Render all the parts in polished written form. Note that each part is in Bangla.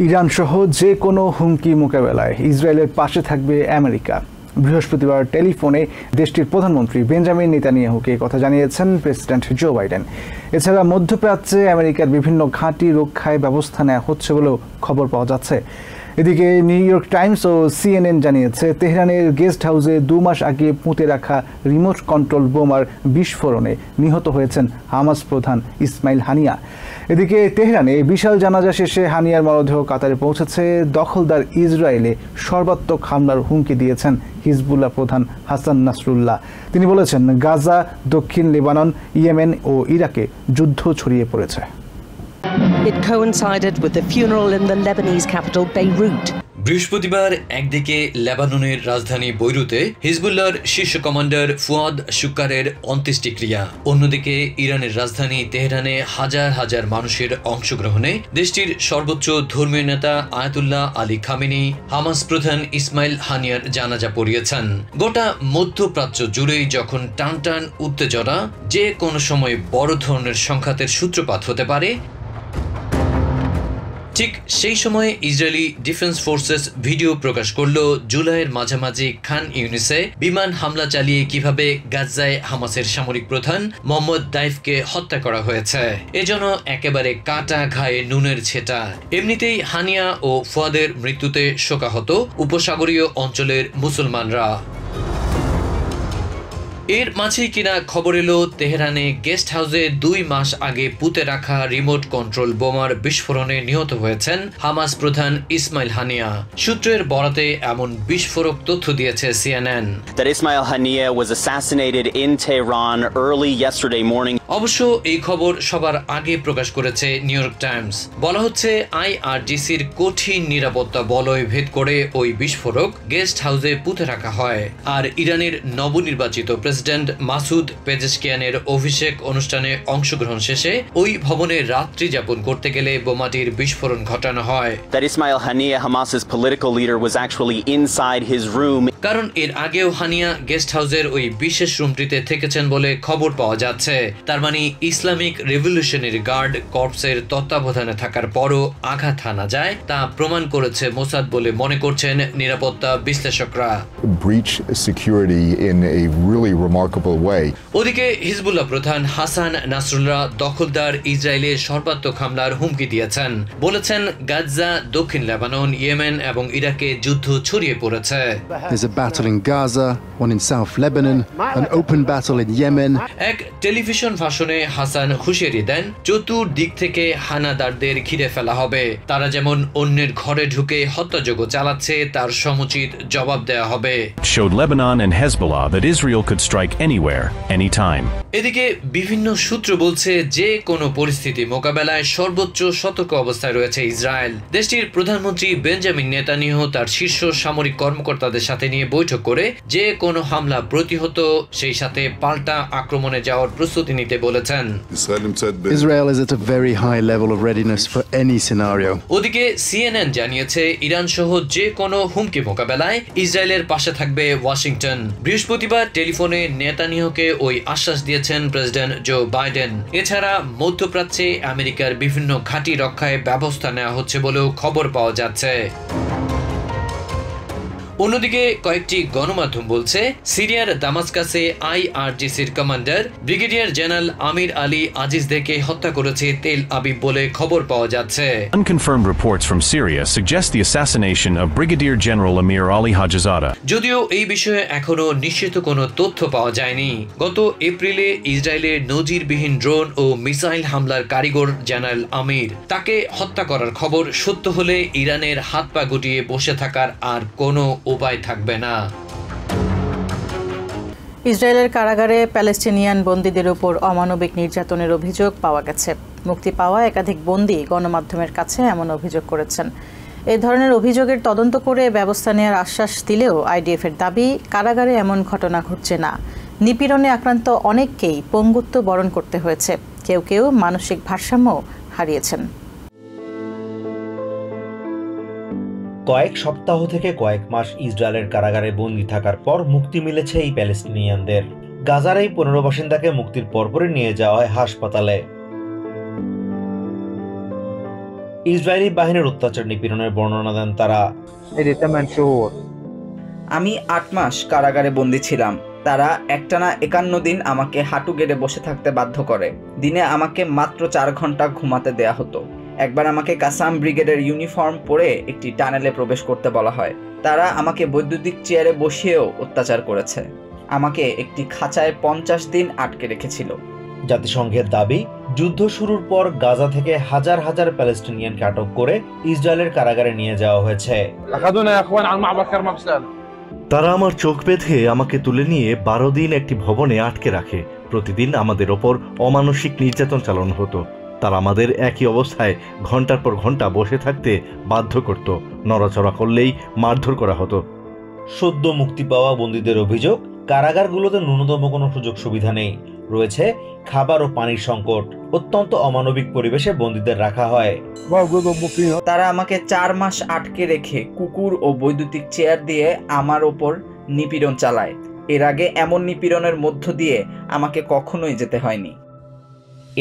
ইরান সহ যে কোনো হুমকি মোকাবেলায় ইসরায়েলের পাশে থাকবে আমেরিকা। বৃহস্পতিবার টেলিফোনে দেশটির প্রধানমন্ত্রী বেঞ্জামিন নেতানিয়াহুকে কথা জানিয়েছেন প্রেসিডেন্ট জো বাইডেন। এছাড়া মধ্যপ্রাচ্যে আমেরিকার বিভিন্ন ঘাঁটি রক্ষায় ব্যবস্থা নেওয়া হচ্ছে বলেও খবর পাওয়া যাচ্ছে। এদিকে নিউ ইয়র্ক টাইমস ও CNN জানিয়েছে, তেহরানের গেস্ট হাউসে 2 মাস আগে পুঁতে রাখা রিমোট কন্ট্রোল বোমার বিস্ফোরণে নিহত হয়েছেন হামাস প্রধান ইসমাইল হানিয়া। এদিকে তেহরানে বিশাল জানাজা শেষে হানিয়ার মরদেহ কাতারে পৌঁছেছে। দখলদার ইসরায়েলে সর্বাত্মক হামলার হুমকি দিয়েছেন হিজবুল্লাহ প্রধান হাসান নাসরুল্লাহ। তিনি বলেছেন, গাজা, দক্ষিণ লেবানন, ইয়েমেন ও ইরাকে যুদ্ধ ছড়িয়ে পড়েছে। It coincided with the funeral in the Lebanese capital Beirut. বৃহস্পতিবার একদিকে লেবাননের রাজধানী বৈরুতে হিজবুল্লাহর শীর্ষ কমান্ডার ফুয়াদ শুক্কারের অন্ত্যেষ্টিক্রিয়া, অন্যদিকে ইরানের রাজধানী তেহরানে হাজার হাজার মানুষের অংশগ্রহণে দেশটির সর্বোচ্চ ধর্মীয় নেতা আয়াতুল্লাহ আলী খামেনি হামাস প্রধান ইসমাইল হানিয়ার জানাজা পড়িয়েছেন। গোটা মধ্যপ্রাচ্য জুড়েই যখন টান টান উত্তেজনা, যে কোনো সময় বড় ধরনের সংঘাতের সূত্রপাত হতে পারে, ঠিক সেই সময় ইসরায়েলি ডিফেন্স ফোর্সেস ভিডিও প্রকাশ করলো জুলাইয়ের মাঝামাঝি খান ইউনিসে বিমান হামলা চালিয়ে কিভাবে গাজায় হামাসের সামরিক প্রধান মোহাম্মদ দাইফকে হত্যা করা হয়েছে। এজন্য একেবারে কাটা ঘায়ে নুনের ছেটা। এমনিতেই হানিয়া ও ফুয়াদের মৃত্যুতে শোকাহত উপসাগরীয় অঞ্চলের মুসলমানরা। এর মাঝেই কিনা খবর এলো, তেহরানে গেস্ট হাউসে 2 মাস আগে পুঁতে রাখা রিমোট কন্ট্রোল বোমার বিস্ফোরণে নিহত হয়েছেন হামাস প্রধান ইসমাইল হানিয়া। সূত্রের বরাতে এমন বিস্ফোরক তথ্য দিয়েছে CNN। That Ismail Haniya was assassinated in Tehran early yesterday morning. অবশ্য এই খবর সবার আগে প্রকাশ করেছে নিউ ইয়র্ক টাইমস। বলা হচ্ছে, IRGCর কঠিন নিরাপত্তা বলয় ভেদ করে ওই বিস্ফোরক গেস্ট হাউসে পুঁতে রাখা হয়। আর ইরানের নবনির্বাচিত প্রেসিডেন্ট মাসুদ পেজেশকিয়ানের অভিষেক অনুষ্ঠানে অংশগ্রহণ শেষে ওই ভবনে রাত্রি যাপন করতে গেলে বোমাটির বিস্ফোরণ ঘটানো হয়। That Ismail Haniya, Hamas's political leader, was actually inside his room. কারণ এর আগেও হানিয়া গেস্ট হাউসের ওই বিশেষ রুমটিতে থেকেছেন বলে খবর পাওয়া যাচ্ছে। তার মানে ইসলামিক রেভলিউশনারি গার্ড কর্পসের তত্ত্বাবধানে থাকার পরও আঘাত হানা যায়, তা প্রমাণ করেছে মোসাদ বলে মনে করছেন নিরাপত্তা বিশ্লেষকরা। Breach security in a really remarkable way. ওদিকে হিজবুল্লাহ প্রধান হাসান নাসরুল্লাহ দখলদার ইসরায়েলে সর্বাত্মক হামলার হুমকি দিয়েছেন। বলেছেন, গাজা, দক্ষিণ লেবানন, ইয়েমেন এবং ইরাকে যুদ্ধ ছড়িয়ে পড়েছে। There's a battle in Gaza, one in South Lebanon, an open battle in Yemen. এক টেলিভিশন ভাষণে হাসান হুঁশিয়ারি দেন, চতুর্দিক থেকে হানাদারদের ঘিরে ফেলা হবে। তারা যেমন অন্যের ঘরে ঢুকে হত্যাযজ্ঞ চালাচ্ছে, তার সমুচিত জবাব দেওয়া হবে। Showed Lebanon and Hezbollah that Israel could strike anywhere, anytime. এদিকে বিভিন্ন সূত্র বলছে, যে কোনো পরিস্থিতি মোকাবেলায় সর্বোচ্চ সতর্ক অবস্থায় রয়েছে ইসরায়েল। দেশটির প্রধানমন্ত্রী বেঞ্জামিন নেতানিয়াহু তার শীর্ষ সামরিক কর্মকর্তাদের সাথে নিয়ে বৈঠক করে যে কোনো হামলা প্রতিহত, সেই সাথে পাল্টা আক্রমণে যাওয়ার প্রস্তুতি নিতে বলেছেন। Israel is at a very high level of readiness for any scenario. ওদিকে CNN জানিয়েছে, ইরান সহ যে কোনো হুমকি মোকাবেলায় ইসরায়েলের পাশে থাকবে ওয়াশিংটন। বৃহস্পতিবার টেলিফোনে নেতানিয়াহুকে ওই আশ্বাস দিয়েছেন প্রেসিডেন্ট জো বাইডেন। এছাড়া মধ্যপ্রাচ্যে আমেরিকার বিভিন্ন ঘাঁটি রক্ষায় ব্যবস্থা নেওয়া হচ্ছে বলেও খবর পাওয়া যাচ্ছে। অন্যদিকে কয়েকটি গণমাধ্যম বলছে, সিরিয়ার দামাস্কাসে IRGCর কমান্ডার ব্রিগেডিয়ার জেনারেল আমির আলী আজিজদেরকে হত্যা করেছে তেল আবিব বলে খবর পাওয়া যাচ্ছে। Unconfirmed reports from Syria suggest the assassination of Brigadier General Amir Ali Hajizada. যদিও এই বিষয়ে এখনো নিশ্চিত কোনো তথ্য পাওয়া যায়নি। গত এপ্রিলে ইসরায়েলের নজিরবিহীন ড্রোন ও মিসাইল হামলার কারিগর জেনারেল আমির, তাকে হত্যা করার খবর সত্য হলে ইরানের হাত পা গুটিয়ে বসে থাকার আর কোনো উপায় থাকবে না। ইসরায়েলের কারাগারে প্যালেস্টিনিয়ান বন্দীদের উপর অমানবিক নির্যাতনের অভিযোগ পাওয়া গেছে। মুক্তি পাওয়া একাধিক বন্দী গণমাধ্যমের কাছে এমন অভিযোগ করেছেন। এই ধরনের অভিযোগের তদন্ত করে ব্যবস্থা নেওয়ার আশ্বাস দিলেও IDF-এর দাবি, কারাগারে এমন ঘটনা ঘটছে না। নিপীড়নে আক্রান্ত অনেককেই পঙ্গুত্ব বরণ করতে হয়েছে, কেউ কেউ মানসিক ভারসাম্য হারিয়েছেন। কয়েক সপ্তাহ থেকে কয়েক মাস ইসরায়েলের কারাগারে বন্দী থাকার পর মুক্তি মিলেছে এই প্যালেস্টিনিয়ানদের। গাজার এই 15 বাসিন্দাকে মুক্তির পরপরই নিয়ে যাওয়া হয় হাসপাতালে। ইসরায়েলি বাহিনীর অত্যাচার নিপীড়নের বর্ণনা দেন তারা। আমি 8 মাস কারাগারে বন্দী ছিলাম। তারা একটানা 51 দিন আমাকে হাঁটু গেড়ে বসে থাকতে বাধ্য করে। দিনে আমাকে মাত্র 4 ঘন্টা ঘুমাতে দেয়া হতো। একবার আমাকে কাসাম ব্রিগেডের ইউনিফর্ম পরে একটি টানেলে প্রবেশ করতে বলা হয়। তারা আমাকে বৈদ্যুতিক চেয়ারে বসিয়েও অত্যাচার করেছে। আমাকে একটি খাঁচায় 50 দিন আটকে রেখেছিল। জাতিসংঘের দাবি, যুদ্ধ শুরুর পর গাজা থেকে হাজার হাজার প্যালেস্টিনিয়ানকে আটক করে ইসরায়েলের কারাগারে নিয়ে যাওয়া হয়েছে। তারা আমার চোখ বেঁধে আমাকে তুলে নিয়ে 12 দিন একটি ভবনে আটকে রাখে। প্রতিদিন আমাদের ওপর অমানসিক নির্যাতন চালানো হতো। তারা আমাদের একই অবস্থায় ঘন্টার পর ঘন্টা বসে থাকতে বাধ্য করত। নড়াচড়া করলেই মারধর করা হতো। সদ্য মুক্তি পাওয়া বন্দীদের অভিযোগ, কারাগারগুলোতে ন্যূনতম কোনো সুযোগ সুবিধা নেই। রয়েছে খাবার ও পানির সংকট। অত্যন্ত অমানবিক পরিবেশে বন্দীদের রাখা হয়। তারা আমাকে 4 মাস আটকে রেখে কুকুর ও বৈদ্যুতিক চেয়ার দিয়ে আমার ওপর নিপীড়ন চালায়। এর আগে এমন নিপীড়নের মধ্য দিয়ে আমাকে কখনোই যেতে হয়নি।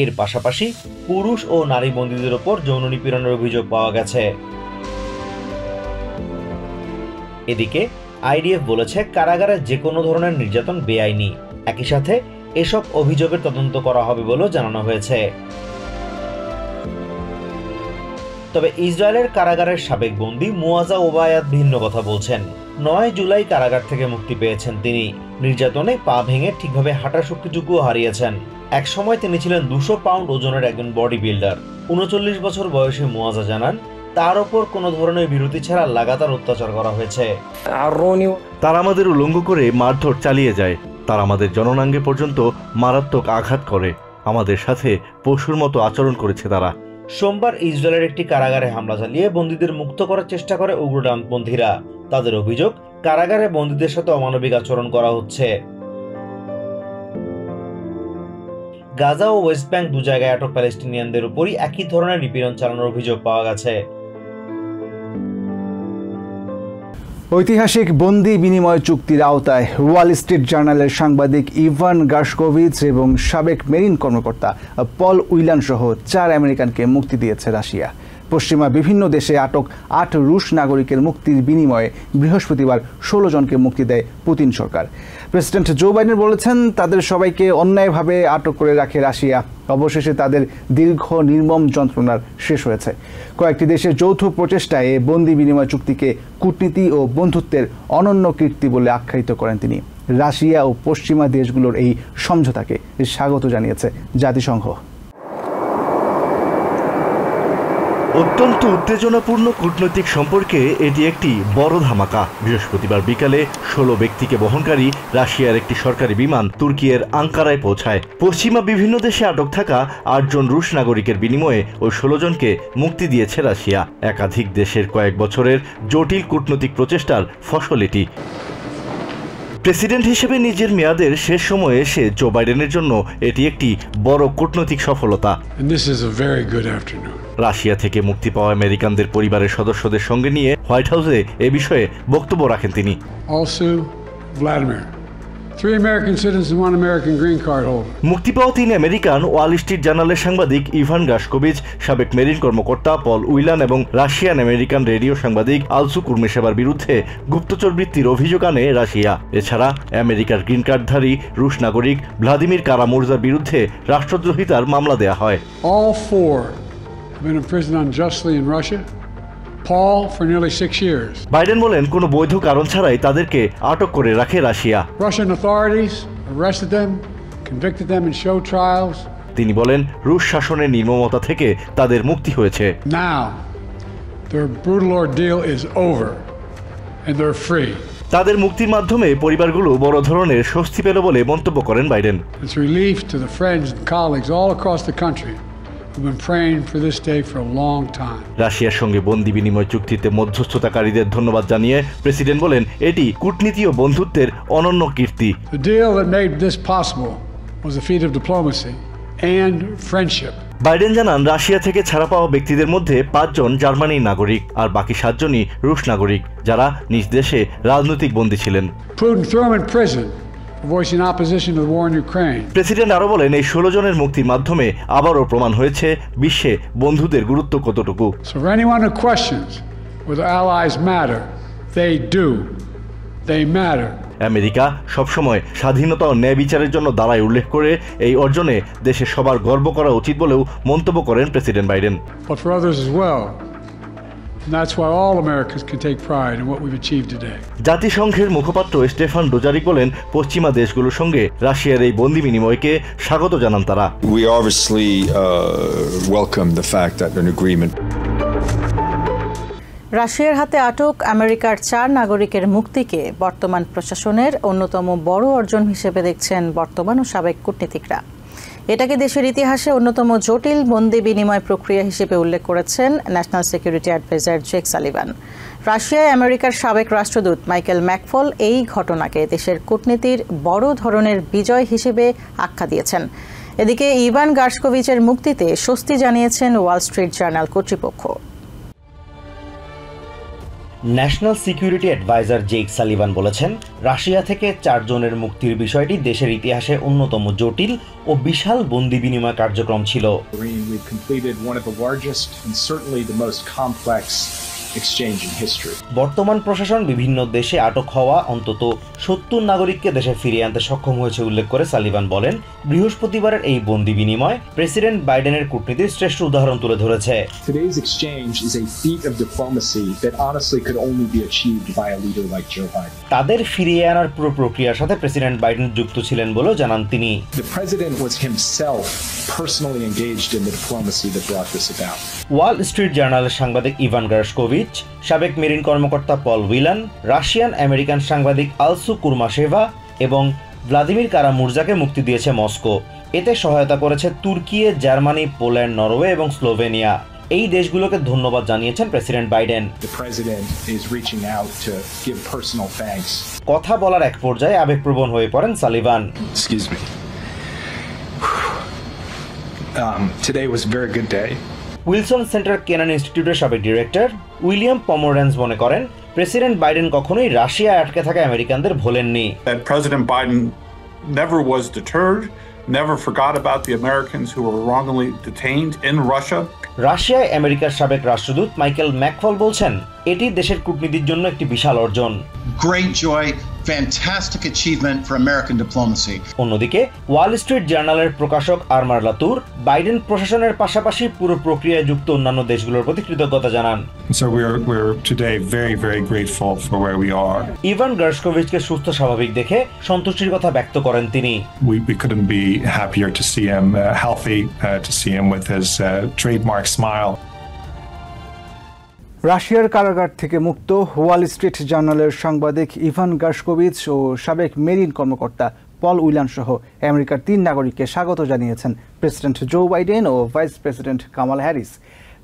এর পাশাপাশি পুরুষ ও নারী বন্দীদের ওপর যৌন নিপীড়নের অভিযোগ পাওয়া গেছে। এদিকে আইডিএফ বলেছে কারাগারে যে কোনো ধরনের নির্যাতন বেআইনি। একই সাথে এসব অভিযোগের তদন্ত করা হবে বলেও জানানো হয়েছে। তবে ইসরায়েলের কারাগারের সাবেক বন্দী মুয়াজা ওবায়াদ ভিন্ন কথা বলছেন। 9 জুলাই কারাগার থেকে মুক্তি পেয়েছেন তিনি। নির্যাতনে পা ভেঙে ঠিকভাবে হাঁটার শক্তিটুকুও হারিয়েছেন। এক সময় তিনি ছিলেন 200 পাউন্ড ওজনের একজন বডি বিল্ডার। 39 বছর বয়সে মুয়াজা জানান, তার ওপর কোনো ধরনের বিরতি ছাড়া লাগাতার অত্যাচার করা হয়েছে। তারা আমাদের উলঙ্গ করে মারধর চালিয়ে যায়। তারা আমাদের জননাঙ্গে পর্যন্ত মারাত্মক আঘাত করে। আমাদের সাথে পশুর মতো আচরণ করেছে তারা। সোমবার ইসরায়েলের একটি কারাগারে হামলা চালিয়ে বন্দীদের মুক্ত করার চেষ্টা করে উগ্র ডানপন্থীরা। তাদের অভিযোগ, কারাগারে বন্দীদের সাথে অমানবিক আচরণ করা হচ্ছে। গাজা ও ওয়েস্ট ব্যাংক 2 জায়গায় আটক প্যালেস্টিনিয়ানদের উপরই একই ধরনের নিপীড়ন চালানোর অভিযোগ পাওয়া গেছে। ঐতিহাসিক বন্দি বিনিময় চুক্তির আওতায় ওয়াল স্ট্রিট জার্নালের সাংবাদিক ইভান গার্শকোভিচ এবং সাবেক মেরিন কর্মকর্তা পল উইলান সহ 4 আমেরিকানকে মুক্তি দিয়েছে রাশিয়া। পশ্চিমা বিভিন্ন দেশে আটক 8 রুশ নাগরিকের মুক্তির বিনিময়ে বৃহস্পতিবার 16 জনকে মুক্তি দেয় পুতিন সরকার। প্রেসিডেন্ট জো বাইডেন বলেছেন, তাদের সবাইকে অন্যায়ভাবে আটক করে রাখে রাশিয়া। অবশেষে তাদের দীর্ঘ নির্মম যন্ত্রণার শেষ হয়েছে। কয়েকটি দেশের যৌথ প্রচেষ্টায় বন্দি বিনিময় চুক্তিকে কূটনীতি ও বন্ধুত্বের অনন্য কীর্তি বলে আখ্যায়িত করেন তিনি। রাশিয়া ও পশ্চিমা দেশগুলোর এই সমঝোতাকে স্বাগত জানিয়েছে জাতিসংঘ। অত্যন্ত উত্তেজনাপূর্ণ কূটনৈতিক সম্পর্কে এটি একটি বড় ধামাকা। বৃহস্পতিবার বিকালে 16 ব্যক্তিকে বহনকারী রাশিয়ার একটি সরকারি বিমান তুর্কিয়ের আঙ্কারায় পৌঁছায়। পশ্চিমা বিভিন্ন দেশে আটক থাকা 8 জন রুশ নাগরিকের বিনিময়ে ওই 16 জনকে মুক্তি দিয়েছে রাশিয়া। একাধিক দেশের কয়েক বছরের জটিল কূটনৈতিক প্রচেষ্টার ফসল এটি। প্রেসিডেন্ট হিসেবে নিজের মেয়াদের শেষ সময়ে এসে জো বাইডেনের জন্য এটি একটি বড় কূটনৈতিক সফলতা। রাশিয়া থেকে মুক্তি পাওয়া আমেরিকানদের পরিবারের সদস্যদের সঙ্গে নিয়ে হোয়াইট হাউসে এ বিষয়ে বক্তব্য রাখেন তিনি। মুক্তি পাওয়া 3 আমেরিকান ওয়াল স্ট্রিট জার্নালের সাংবাদিক ইভান গার্শকোভিচ, সাবেক মেরিন কর্মকর্তা পল উইলান এবং রাশিয়ান আমেরিকান রেডিও সাংবাদিক আলসু কুর্মেশেভার বিরুদ্ধে গুপ্তচর বৃত্তির অভিযোগ আনে রাশিয়া। এছাড়া আমেরিকার গ্রিন কার্ডধারী রুশ নাগরিক ভ্লাদিমির কারামুর্জার বিরুদ্ধে রাষ্ট্রদ্রোহিতার মামলা দেয়া হয়। All 4 have been imprisoned unjustly in Russia. Paul for nearly 6 years. Biden বলেন, কোনো বৈধ কারণ ছাড়াই তাদেরকে আটক করে রাখে Russia. Russian authorities arrested them, convicted them in show trials. তিনি বলেন, রুশ শাসনের নির্মমতা থেকে তাদের মুক্তি হয়েছে। Now their brutal ordeal is over and they're free. তাদের মুক্তির মাধ্যমে পরিবারগুলো বড় ধরনের স্বস্তি পেল বলে মন্তব্য করেন Biden. It's relief to the friends and colleagues all across the country who've been praying for this day for a long time. রাশিয়ার সঙ্গে বন্দি বিনিময় চুক্তিতে মধ্যস্থতাকারীদের ধন্যবাদ জানিয়ে প্রেসিডেন্ট বলেন, এটি কূটনীতি ও বন্ধুত্বের অনন্য কীর্তি। The deal that made this possible was a feat of diplomacy and friendship. Biden জানান, রাশিয়া থেকে ছাড়া পাওয়া ব্যক্তিদের মধ্যে 5 জন জার্মানির নাগরিক আর বাকি 7 জনই রুশ নাগরিক, যারা নিজ দেশে রাজনৈতিক বন্দী ছিলেন। Putin threw him in prison voicing opposition to the war in Ukraine. President আরো বলেন এই 16 জনের মুক্তির মাধ্যমে আবারও প্রমাণ হয়েছে বিশ্বে বন্ধুদের গুরুত্ব কতটুকু। So for anyone who questions whether allies matter, they do. They matter. America সবসময় স্বাধীনতা ও ন্যায় বিচারের জন্য দাঁড়ায় উল্লেখ করে এই অর্জনে দেশের সবার গর্ব করা উচিত বলেও মন্তব্য করেন president Biden. But for others as well. And that's why all Americans can take pride in what we've achieved today. জাতিসংঘের মুখপাত্র স্টেফান ডুজারিক বলেন পশ্চিমা দেশগুলোর সঙ্গে রাশিয়ার এই বন্দি বিনিময়কে স্বাগত জানান তারা। We obviously welcome the fact that an agreement. রাশিয়ার হাতে আটক আমেরিকার 4 নাগরিকের মুক্তিকে বর্তমান প্রশাসনের অন্যতম বড় অর্জন হিসেবে দেখছেন বর্তমান ও সাবেক কূটনীতিকরা। এটাকে দেশের ইতিহাসে অন্যতম জটিল বন্দি বিনিময় প্রক্রিয়া হিসেবে উল্লেখ করেছেন national security adviser Jake Sullivan. রাশিয়ায় আমেরিকার সাবেক রাষ্ট্রদূত মাইকেল ম্যাকফল এই ঘটনাকে দেশের কূটনীতির বড় ধরনের বিজয় হিসেবে আখ্যা দিয়েছেন। এদিকে ইভান গার্শকোভিচের মুক্তিতে স্বস্তি জানিয়েছেন ওয়াল স্ট্রিট জার্নাল কর্তৃপক্ষ। National security adviser Jake Sullivan বলেছেন রাশিয়া থেকে 4 জনের মুক্তির বিষয়টি দেশের ইতিহাসে অন্যতম জটিল ও বিশাল বন্দি বিনিময় কার্যক্রম ছিল। বর্তমান প্রশাসন বিভিন্ন দেশে আটক হওয়া অন্তত 70 নাগরিককে দেশে ফিরিয়ে আনতে সক্ষম হয়েছে উল্লেখ করে সালিভান বলেন বৃহস্পতিবারের এই বন্দি বিনিময় প্রেসিডেন্ট বাইডেনের কূটনীতির শ্রেষ্ঠ উদাহরণ তুলে ধরেছে। তাদের ফিরিয়ে আনার পুরো প্রক্রিয়ার সাথে প্রেসিডেন্ট বাইডেন যুক্ত ছিলেন বলেও জানান তিনি। ওয়াল স্ট্রিট জার্নালের সাংবাদিক ইভান গার্শকোভিচ, সাবেক মেরিন কর্মকর্তা পল উইলান, রাশিয়ান আমেরিকান সাংবাদিক আলসু কুরমাশেভা এবং ভ্লাদিমির কারামুর্জাকে মুক্তি দিয়েছে মস্কো। এতে সহায়তা করেছে তুর্কি, জার্মানি, পোল্যান্ড, নরওয়ে এবং স্লোভেনিয়া। এই দেশগুলোকে ধন্যবাদ জানিয়েছেন প্রেসিডেন্ট বাইডেন। কথা বলার এক পর্যায়ে আবেগপ্রবণ হয়ে পড়েন Sullivan. Today was a very good day. Wilson centre Canaan ইনস্টিটিউটের সাবেক ডিরেক্টর উইলিয়াম পমোরেন্স মনে করেন প্রেসিডেন্ট বাইডেন কখনোই রাশিয়ায় আটকে থাকা আমেরিকানদের ভোলেননি। President Biden never was deterred, never forgot about the Americans who were wrongly detained in Russia. রাশিয়ায় আমেরিকার সাবেক রাষ্ট্রদূত মাইকেল ম্যাকফল বলছেন এটি দেশের কূটনীতির জন্য একটি বিশাল অর্জন। Great joy, fantastic achievement for American diplomacy. অন্যদিকে ওয়াল স্ট্রিট জার্নালের প্রকাশক আরমার লাতুর বাইডেন প্রশাসনের পাশাপাশি পুরো প্রক্রিয়ায় যুক্ত অন্যান্য দেশগুলোর প্রতি কৃতজ্ঞতা জানান। So we're today very grateful for where we are. Evan গার্শকোভিচকে সুস্থ স্বাভাবিক দেখে সন্তুষ্টির কথা ব্যক্ত করেন তিনি। We couldn't be happier to see him healthy, to see him with his trademark smile. রাশিয়ার কারাগার থেকে মুক্ত ওয়াল স্ট্রিট জার্নালের সাংবাদিক ইভান গার্শকোভিচ ও সাবেক মেরিন কর্মকর্তা পল উইলান সহ আমেরিকার 3 নাগরিককে স্বাগত জানিয়েছেন প্রেসিডেন্ট জো বাইডেন ও ভাইস প্রেসিডেন্ট কামালা হ্যারিস।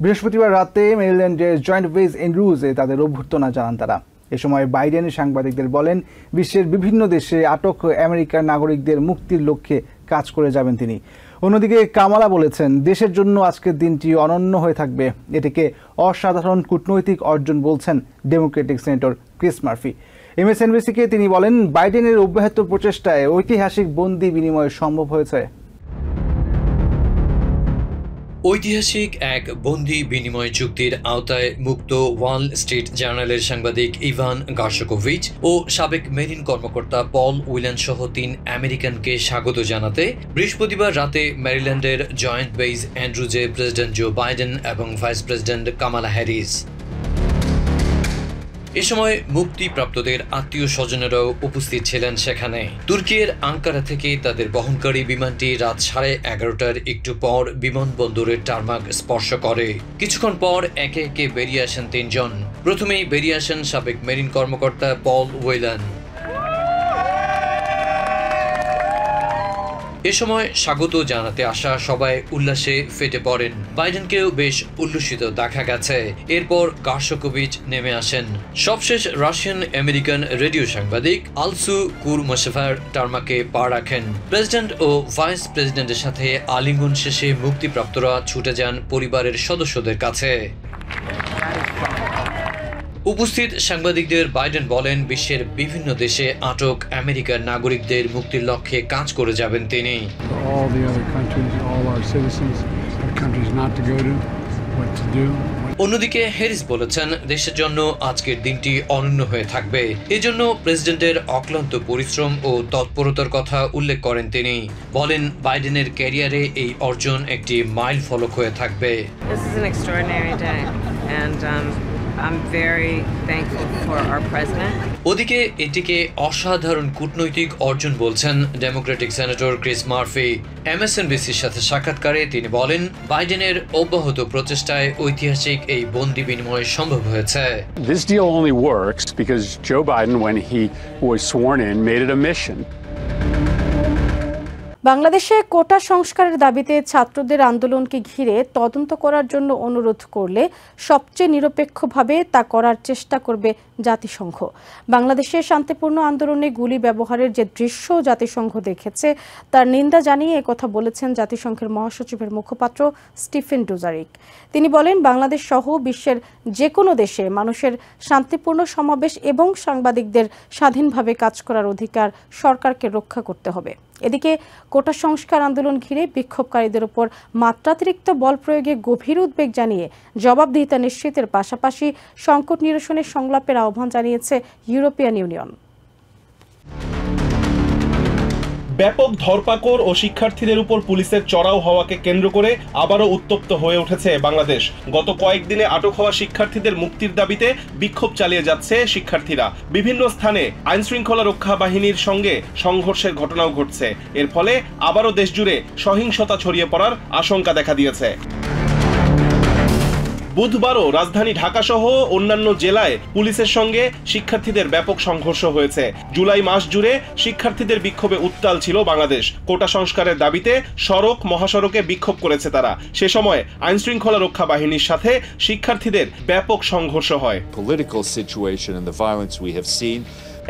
বৃহস্পতিবার রাতে মেরিল্যান্ডের জয়েন্ট বেস এন্ড্রুজে তাদের অভ্যর্থনা জানান তারা। এ সময় বাইডেন সাংবাদিকদের বলেন বিশ্বের বিভিন্ন দেশে আটক আমেরিকার নাগরিকদের মুক্তির লক্ষ্যে কাজ করে যাবেন তিনি। অন্যদিকে কামালা বলেছেন দেশের জন্য আজকের দিনটি অনন্য হয়ে থাকবে। এটিকে অসাধারণ কূটনৈতিক অর্জন বলছেন ডেমোক্রেটিক সেনেটর ক্রিস মার্ফি। এমএসএনবিসিকে তিনি বলেন বাইডেনের অব্যাহত প্রচেষ্টায় ঐতিহাসিক বন্দি বিনিময় সম্ভব হয়েছে। ঐতিহাসিক এক বন্দি বিনিময় চুক্তির আওতায় মুক্ত ওয়াল স্ট্রিট জার্নালের সাংবাদিক ইভান গার্শকোভিচ ও সাবেক মেরিন কর্মকর্তা পল উইলান সহ 3 আমেরিকানকে স্বাগত জানাতে বৃহস্পতিবার রাতে মেরিল্যান্ডের জয়েন্ট বেস অ্যান্ড্রুজে প্রেসিডেন্ট জো বাইডেন এবং ভাইস প্রেসিডেন্ট কামালা হ্যারিস। এ সময় মুক্তিপ্রাপ্তদের আত্মীয় স্বজনেরাও উপস্থিত ছিলেন সেখানে। তুর্কির আঙ্কারা থেকে তাদের বহনকারী বিমানটি রাত 11:30টার একটু পর বিমানবন্দরের টারমাক স্পর্শ করে। কিছুক্ষণ পর একে একে বেরিয়ে আসেন 3 জন। প্রথমেই বেরিয়ে আসেন সাবেক মেরিন কর্মকর্তা পল উইলান। এ সময় স্বাগত জানাতে আসা সবাই উল্লাসে ফেটে পড়েন। বাইডেনকেও বেশ উল্লসিত দেখা গেছে। এরপর গার্শকোভিচ নেমে আসেন। সবশেষ রাশিয়ান আমেরিকান রেডিও সাংবাদিক আলসু কুরমাশেভার টারমাকে পা রাখেন। প্রেসিডেন্ট ও ভাইস প্রেসিডেন্টের সাথে আলিঙ্গন শেষে মুক্তিপ্রাপ্তরা ছুটে যান পরিবারের সদস্যদের কাছে। উপস্থিত সাংবাদিকদের বাইডেন বলেন, বিশ্বের বিভিন্ন দেশে আটক আমেরিকার নাগরিকদের মুক্তির লক্ষ্যে কাজ করে যাবেন তিনি। অন্যদিকে হ্যারিস বলেছেন, দেশের জন্য আজকের দিনটি অনন্য হয়ে থাকবে। এজন্য প্রেসিডেন্টের অক্লান্ত পরিশ্রম ও তৎপরতার কথা উল্লেখ করেন তিনি। বলেন, বাইডেনের ক্যারিয়ারে এই অর্জন একটি মাইল ফলক হয়ে থাকবে। I'm very thankful for our president. ওদিকে এটিকে অসাধারণ কূটনৈতিক অর্জন বলছেন ডেমোক্রেটিক সেনেটর ক্রিস মার্ফি। MSNBCর সাথে সাক্ষাৎকারে তিনি বলেন, বাইডেনের অব্যাহত প্রচেষ্টায় ঐতিহাসিক এই বন্দি বিনিময় সম্ভব হয়েছে। This deal only works because Joe Biden, when he was sworn in, made it a mission. বাংলাদেশে কোটা সংস্কারের দাবিতে ছাত্রদের আন্দোলনকে ঘিরে তদন্ত করার জন্য অনুরোধ করলে সবচেয়ে নিরপেক্ষভাবে তা করার চেষ্টা করবে জাতিসংঘ। বাংলাদেশে শান্তিপূর্ণ আন্দোলনে গুলি ব্যবহারের যে দৃশ্য জাতিসংঘ দেখেছে তার নিন্দা জানিয়ে একথা বলেছেন জাতিসংঘের মহাসচিবের মুখপাত্র স্টিফেন ডুজারিক। তিনি বলেন, বাংলাদেশ সহ বিশ্বের যে কোনো দেশে মানুষের শান্তিপূর্ণ সমাবেশ এবং সাংবাদিকদের স্বাধীনভাবে কাজ করার অধিকার সরকারকে রক্ষা করতে হবে। এদিকে কোটা সংস্কার আন্দোলন ঘিরে বিক্ষোভকারীদের উপর মাত্রাতিরিক্ত বল প্রয়োগে গভীর উদ্বেগ জানিয়ে জবাবদিহিতা নিশ্চিতের পাশাপাশি সংকট নিরসনে সংলাপের আহ্বান জানিয়েছে ইউরোপিয়ান ইউনিয়ন। ব্যাপক ধরপাকড় ও শিক্ষার্থীদের উপর পুলিশের চড়াও হওয়াকে কেন্দ্র করে আবারও উত্তপ্ত হয়ে উঠেছে বাংলাদেশ। গত কয়েকদিনে আটক হওয়া শিক্ষার্থীদের মুক্তির দাবিতে বিক্ষোভ চালিয়ে যাচ্ছে শিক্ষার্থীরা। বিভিন্ন স্থানে আইনশৃঙ্খলা রক্ষা বাহিনীর সঙ্গে সংঘর্ষের ঘটনাও ঘটছে। এর ফলে আবারও দেশজুড়ে সহিংসতা ছড়িয়ে পড়ার আশঙ্কা দেখা দিয়েছে। বুধবারও রাজধানী ঢাকা সহ অন্যান্য জেলায় পুলিশের সঙ্গে শিক্ষার্থীদের ব্যাপক সংঘর্ষ হয়েছে। জুলাই মাস জুড়ে শিক্ষার্থীদের বিক্ষোভে উত্তাল ছিল বাংলাদেশ। কোটা সংস্কারের দাবিতে সড়ক মহাসড়কে বিক্ষোভ করেছে তারা। সে সময় আইনশৃঙ্খলা রক্ষা বাহিনীর সাথে শিক্ষার্থীদের ব্যাপক সংঘর্ষ হয়।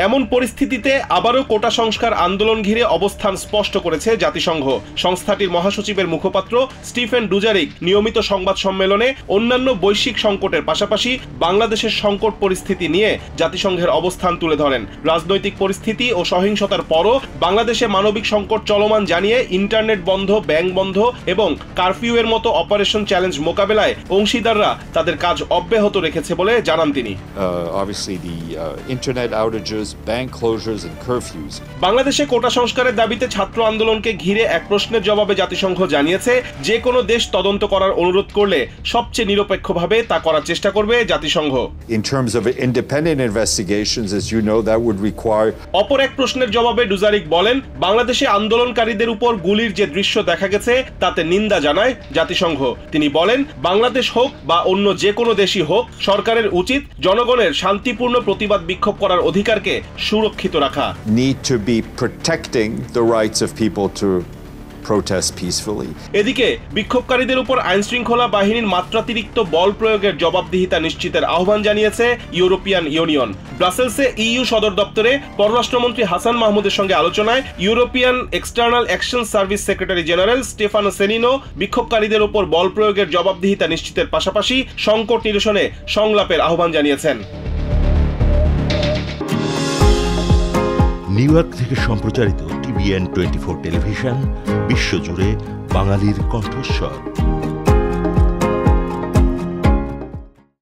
এমন পরিস্থিতিতে আবারও কোটা সংস্কার আন্দোলন ঘিরে অবস্থান স্পষ্ট করেছে জাতিসংঘ। সংস্থাটির মহাসচিবের মুখপাত্র স্টিফেন ডুজারিক নিয়মিত সংবাদ সম্মেলনে অন্যান্য বৈশ্বিক সংকটের পাশাপাশি বাংলাদেশের সংকট পরিস্থিতি নিয়ে জাতিসংঘের অবস্থান তুলে ধরেন। রাজনৈতিক পরিস্থিতি ও সহিংসতার পরও বাংলাদেশে মানবিক সংকট চলমান জানিয়ে ইন্টারনেট বন্ধ, ব্যাংক বন্ধ এবং কারফিউয়ের মতো অপারেশন চ্যালেঞ্জ মোকাবেলায় অংশীদাররা তাদের কাজ অব্যাহত রেখেছে বলে জানান তিনি। Bank closures and curfews. বাংলাদেশে কোটা সংস্কারের দাবিতে ছাত্র আন্দোলনকে ঘিরে এক প্রশ্নের জবাবে জাতিসংঘ জানিয়েছে, যে কোনো দেশ তদন্ত করার অনুরোধ করলে সবচেয়ে নিরপেক্ষভাবে তা করার চেষ্টা করবে জাতিসংঘ। In terms of independent investigations, as you know, that would require. অপর এক প্রশ্নের জবাবে ডুজারিক বলেন, বাংলাদেশে আন্দোলনকারীদের উপর গুলির যে দৃশ্য দেখা গেছে তাতে নিন্দা জানায় জাতিসংঘ। তিনি বলেন, বাংলাদেশ হোক বা অন্য যে কোনো দেশই হোক, সরকারের উচিত জনগণের শান্তিপূর্ণ প্রতিবাদ বিক্ষোভ করার অধিকারকে সুরক্ষিত রাখা। Need to be protecting the rights of people to protest peacefully. এদিকে বিক্ষোভকারীদের উপর আইনশৃঙ্খলা বাহিনীর মাত্রাতিরিক্ত বল প্রয়োগের জবাবদিহিতা নিশ্চিতের আহ্বান জানিয়েছে ইউরোপিয়ান ইউনিয়ন। ব্রাসেলসে ইইউ সদর দপ্তরে পররাষ্ট্রমন্ত্রী হাসান মাহমুদের সঙ্গে আলোচনায় European external action service secretary general Stefano Sannino বিক্ষোভকারীদের উপর বল প্রয়োগের জবাবদিহিতা নিশ্চিতের পাশাপাশি সংকট নিরসনে সংলাপের আহ্বান জানিয়েছেন। নিউ ইয়র্ক থেকে সম্প্রচারিত TVN 24 টেলিভিশন বিশ্বজুড়ে বাঙালির কণ্ঠস্বর।